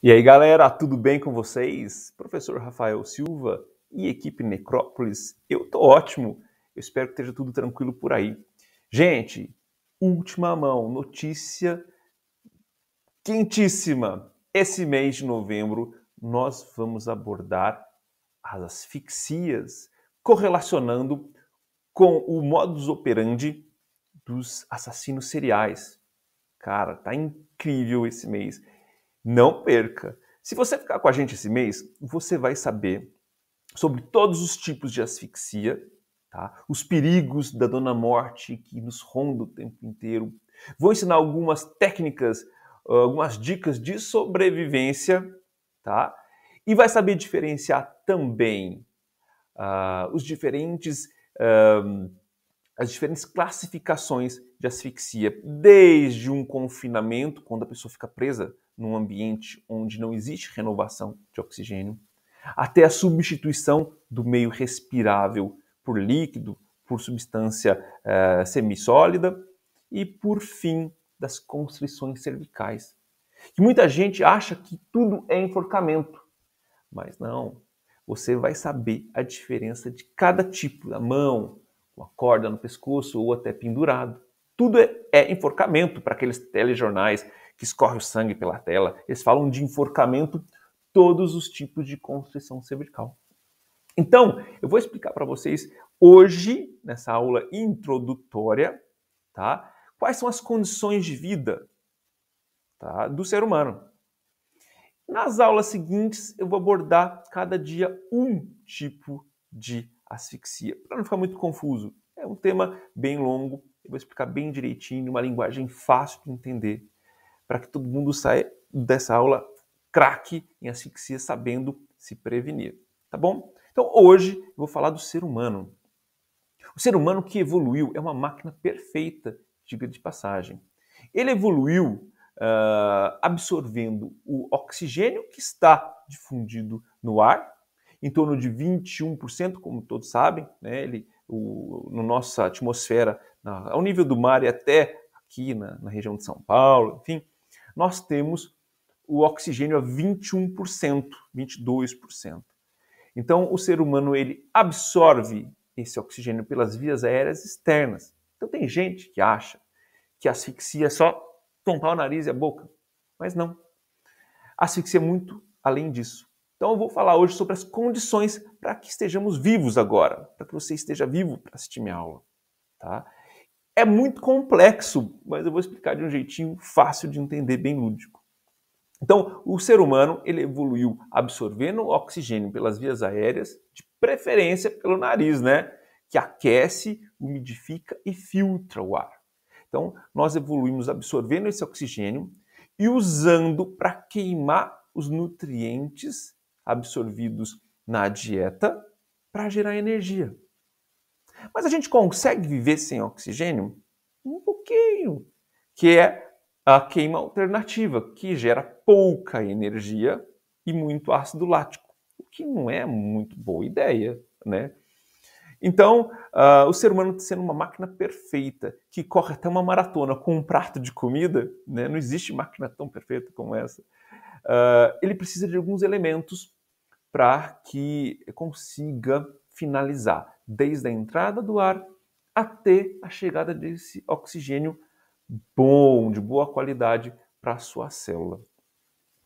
E aí, galera, tudo bem com vocês? Professor Rafael Silva e equipe Necrópolis, eu tô ótimo. Eu espero que esteja tudo tranquilo por aí. Gente, última mão, notícia quentíssima. Esse mês de novembro nós vamos abordar as asfixias, correlacionando com o modus operandi dos assassinos seriais. Cara, tá incrível esse mês. Não perca! Se você ficar com a gente esse mês, você vai saber sobre todos os tipos de asfixia, tá? Os perigos da Dona Morte que nos ronda o tempo inteiro. Vou ensinar algumas técnicas, algumas dicas de sobrevivência, tá? E vai saber diferenciar também os diferentes as diferentes classificações de asfixia, desde um confinamento, quando a pessoa fica presa num ambiente onde não existe renovação de oxigênio, até a substituição do meio respirável por líquido, por substância semissólida e, por fim, das constrições cervicais. E muita gente acha que tudo é enforcamento, mas não. Você vai saber a diferença de cada tipo, da mão, uma corda no pescoço ou até pendurado. Tudo é enforcamento para aqueles telejornais que escorre o sangue pela tela. Eles falam de enforcamento, todos os tipos de constrição cervical. Então, eu vou explicar para vocês hoje, nessa aula introdutória, tá? Quais são as condições de vida, tá, do ser humano. Nas aulas seguintes, eu vou abordar cada dia um tipo de asfixia, para não ficar muito confuso. É um tema bem longo, eu vou explicar bem direitinho, uma linguagem fácil de entender, para que todo mundo saia dessa aula craque em asfixia, sabendo se prevenir, tá bom? Então, hoje eu vou falar do ser humano. O ser humano que evoluiu é uma máquina perfeita, diga de passagem. Ele evoluiu absorvendo o oxigênio que está difundido no ar, em torno de 21%, como todos sabem, né? Na nossa atmosfera, ao nível do mar e até aqui na região de São Paulo, enfim, nós temos o oxigênio a 21%, 22%. Então, o ser humano ele absorve esse oxigênio pelas vias aéreas externas. Então, tem gente que acha que a asfixia é só tampar o nariz e a boca, mas não. A asfixia é muito além disso. Então, eu vou falar hoje sobre as condições para que estejamos vivos agora, para que você esteja vivo para assistir minha aula, tá? É muito complexo, mas eu vou explicar de um jeitinho fácil de entender, bem lúdico. Então, o ser humano ele evoluiu absorvendo oxigênio pelas vias aéreas, de preferência pelo nariz, né? Que aquece, umidifica e filtra o ar. Então, nós evoluímos absorvendo esse oxigênio e usando para queimar os nutrientes absorvidos na dieta para gerar energia. Mas a gente consegue viver sem oxigênio? Um pouquinho, que é a queima alternativa, que gera pouca energia e muito ácido lático, o que não é muito boa ideia, né? Então, o ser humano está sendo uma máquina perfeita, que corre até uma maratona com um prato de comida, né? Não existe máquina tão perfeita como essa. Ele precisa de alguns elementos para que consiga finalizar, desde a entrada do ar até a chegada desse oxigênio bom, de boa qualidade para a sua célula.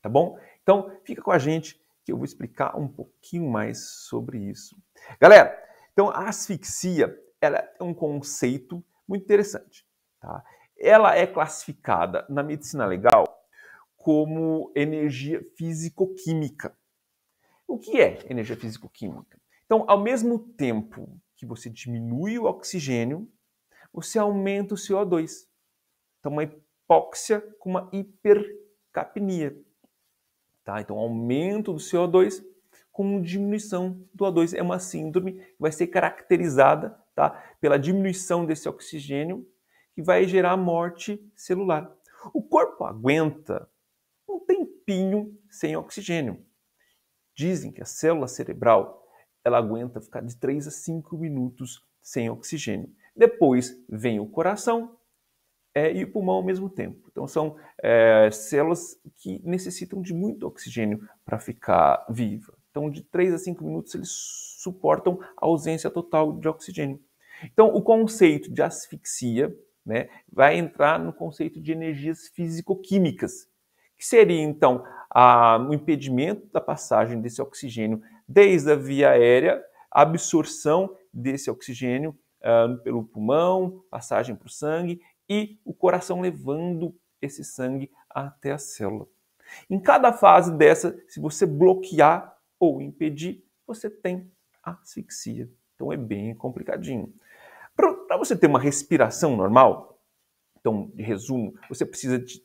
Tá bom? Então, fica com a gente que eu vou explicar um pouquinho mais sobre isso. Galera, então a asfixia ela é um conceito muito interessante. Tá? Ela é classificada na medicina legal como energia físico-química. O que é energia físico-química? Então, ao mesmo tempo que você diminui o oxigênio, você aumenta o CO2. Então, uma hipóxia com uma hipercapnia. Tá? Então, aumento do CO2 com diminuição do O2. É uma síndrome que vai ser caracterizada, tá, pela diminuição desse oxigênio que vai gerar morte celular. O corpo aguenta um tempinho sem oxigênio. Dizem que a célula cerebral ela aguenta ficar de 3 a 5 minutos sem oxigênio. Depois vem o coração, e o pulmão ao mesmo tempo. Então são células que necessitam de muito oxigênio para ficar viva. Então de 3 a 5 minutos eles suportam a ausência total de oxigênio. Então o conceito de asfixia, né, vai entrar no conceito de energias físico-químicas, que seria então o impedimento da passagem desse oxigênio desde a via aérea, a absorção desse oxigênio pelo pulmão, passagem para o sangue e o coração levando esse sangue até a célula. Em cada fase dessa, se você bloquear ou impedir, você tem asfixia. Então é bem complicadinho. Para você ter uma respiração normal, então, de resumo, você precisa de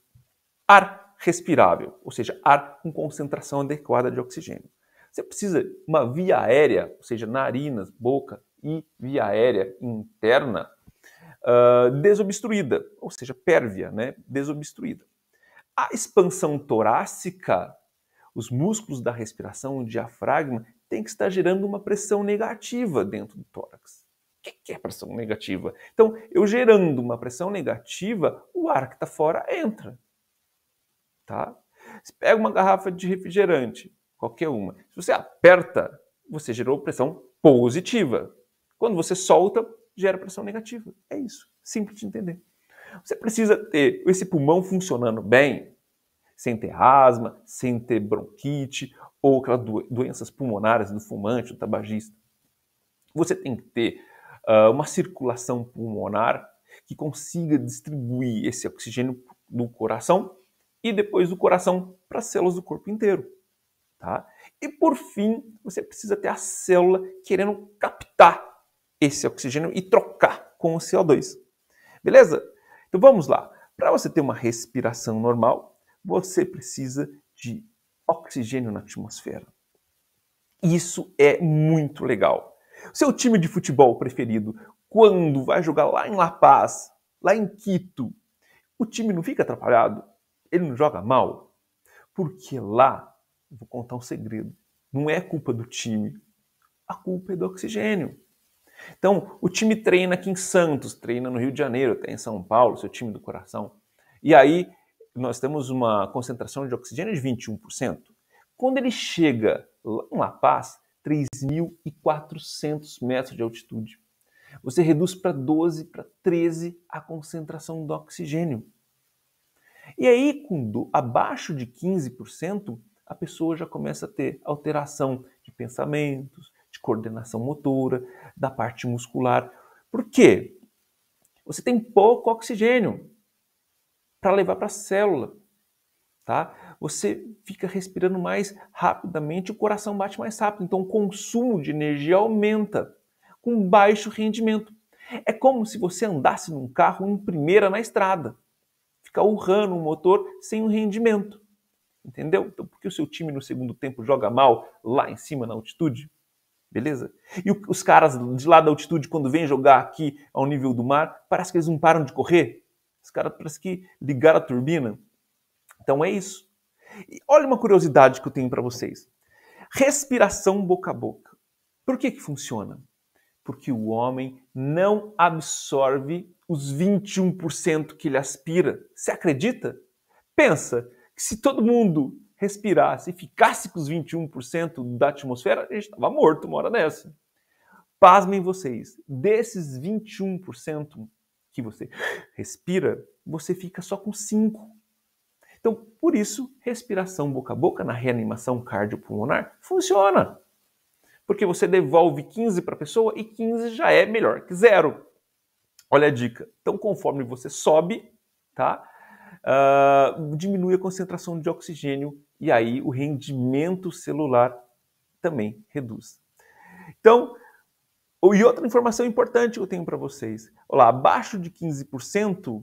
ar respirável, ou seja, ar com concentração adequada de oxigênio. Você precisa de uma via aérea, ou seja, narinas, boca e via aérea interna desobstruída, ou seja, pérvia, né? Desobstruída. A expansão torácica, os músculos da respiração, o diafragma, tem que estar gerando uma pressão negativa dentro do tórax. O que é pressão negativa? Então, eu gerando uma pressão negativa, o ar que está fora entra. Tá? Você pega uma garrafa de refrigerante, qualquer uma. Se você aperta, você gerou pressão positiva. Quando você solta, gera pressão negativa. É isso. Simples de entender. Você precisa ter esse pulmão funcionando bem, sem ter asma, sem ter bronquite ou aquelas doenças pulmonares do fumante, do tabagista. Você tem que ter uma circulação pulmonar que consiga distribuir esse oxigênio do coração e depois do coração para as células do corpo inteiro. Tá? E por fim, você precisa ter a célula querendo captar esse oxigênio e trocar com o CO2. Beleza? Então vamos lá. Para você ter uma respiração normal, você precisa de oxigênio na atmosfera. Isso é muito legal. Seu time de futebol preferido, quando vai jogar lá em La Paz, lá em Quito, o time não fica atrapalhado? Ele não joga mal? Porque lá, vou contar um segredo, não é culpa do time, a culpa é do oxigênio. Então, o time treina aqui em Santos, treina no Rio de Janeiro, tem em São Paulo, seu time do coração. E aí, nós temos uma concentração de oxigênio de 21%. Quando ele chega lá em La Paz, 3.400 metros de altitude, você reduz para 12, para 13 a concentração do oxigênio. E aí, abaixo de 15%, a pessoa já começa a ter alteração de pensamentos, de coordenação motora, da parte muscular. Por quê? Você tem pouco oxigênio para levar para a célula. Tá? Você fica respirando mais rapidamente, o coração bate mais rápido, então o consumo de energia aumenta com baixo rendimento. É como se você andasse num carro em primeira na estrada, ficar urrando o motor sem um rendimento. Entendeu? Então, por que o seu time no segundo tempo joga mal lá em cima na altitude? Beleza? E os caras de lá da altitude, quando vêm jogar aqui ao nível do mar, parece que eles não param de correr. Os caras parece que ligaram a turbina. Então é isso. E olha uma curiosidade que eu tenho para vocês. Respiração boca a boca. Por que funciona? Porque o homem não absorve os 21% que ele aspira. Você acredita? Pensa que se todo mundo respirasse e ficasse com os 21% da atmosfera, a gente estava morto uma hora dessa. Pasmem vocês, desses 21% que você respira, você fica só com 5%. Então, por isso, respiração boca a boca na reanimação cardiopulmonar funciona. Porque você devolve 15 para a pessoa e 15 já é melhor que 0. Olha a dica. Então, conforme você sobe, tá? Diminui a concentração de oxigênio e aí o rendimento celular também reduz. Então, e outra informação importante que eu tenho para vocês. Olha lá, abaixo de 15%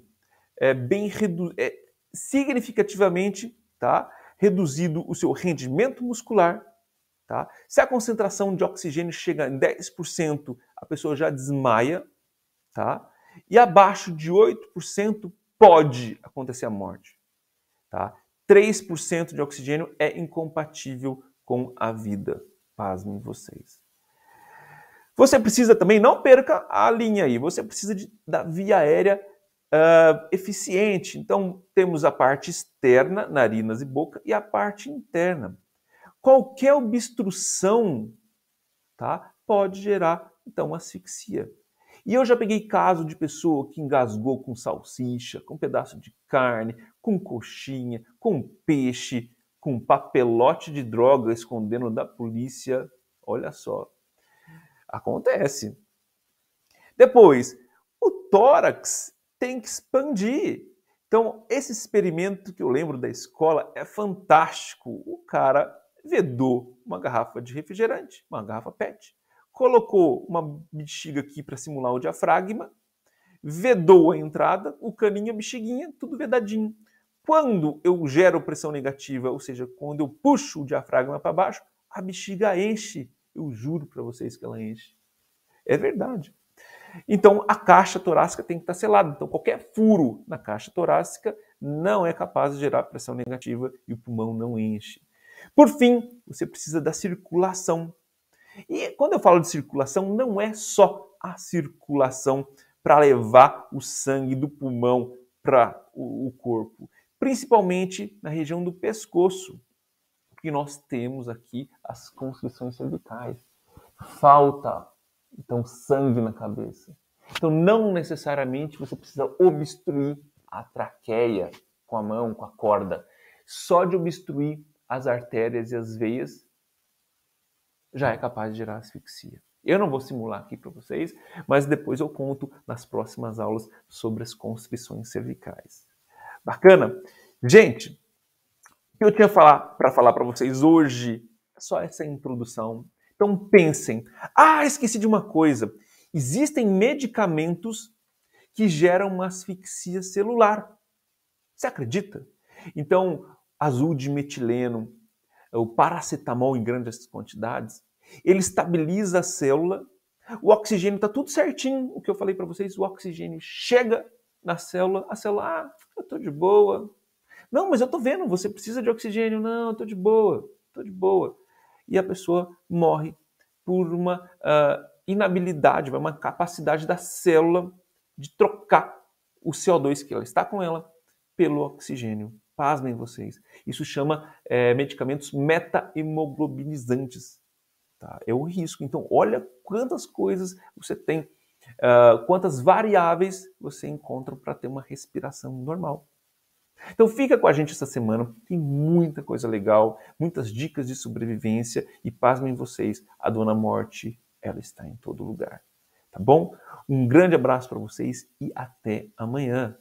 é significativamente, tá, reduzido o seu rendimento muscular. Tá? Se a concentração de oxigênio chega em 10%, a pessoa já desmaia. Tá? E abaixo de 8% pode acontecer a morte. Tá? 3% de oxigênio é incompatível com a vida. Pasmem vocês. Você precisa também, não perca a linha aí, você precisa da via aérea eficiente. Então, temos a parte externa, narinas e boca, e a parte interna. Qualquer obstrução, tá, pode gerar, então, asfixia. E eu já peguei caso de pessoa que engasgou com salsicha, com pedaço de carne, com coxinha, com peixe, com papelote de droga escondendo da polícia. Olha só, acontece. Depois, o tórax tem que expandir. Então, esse experimento que eu lembro da escola é fantástico. O cara vedou uma garrafa de refrigerante, uma garrafa PET, colocou uma bexiga aqui para simular o diafragma, vedou a entrada, o caninho, a bexiguinha, tudo vedadinho. Quando eu gero pressão negativa, ou seja, quando eu puxo o diafragma para baixo, a bexiga enche. Eu juro para vocês que ela enche. É verdade. Então, a caixa torácica tem que estar selada. Então, qualquer furo na caixa torácica não é capaz de gerar pressão negativa e o pulmão não enche. Por fim, você precisa da circulação. E quando eu falo de circulação, não é só a circulação para levar o sangue do pulmão para o corpo, principalmente na região do pescoço, porque nós temos aqui as constrições cervicais. Falta, então, sangue na cabeça. Então, não necessariamente você precisa obstruir a traqueia com a mão, com a corda. Só de obstruir as artérias e as veias já é capaz de gerar asfixia. Eu não vou simular aqui para vocês, mas depois eu conto nas próximas aulas sobre as constrições cervicais. Bacana? Gente, o que eu tinha para falar para vocês hoje é só essa introdução. Então pensem, esqueci de uma coisa. Existem medicamentos que geram uma asfixia celular. Você acredita? Então, azul de metileno, o paracetamol em grandes quantidades, ele estabiliza a célula, o oxigênio está tudo certinho, o que eu falei para vocês, o oxigênio chega na célula, a célula, eu estou de boa. Não, mas eu estou vendo, você precisa de oxigênio. Não, eu estou de boa, estou de boa. E a pessoa morre por uma inabilidade, uma capacidade da célula de trocar o CO2 que ela está com ela pelo oxigênio. Pasmem vocês. Isso chama medicamentos meta-hemoglobinizantes. Tá? É o risco. Então, olha quantas coisas você tem, quantas variáveis você encontra para ter uma respiração normal. Então fica com a gente essa semana, tem muita coisa legal, muitas dicas de sobrevivência e pasmem vocês, a Dona Morte, ela está em todo lugar. Tá bom? Um grande abraço para vocês e até amanhã.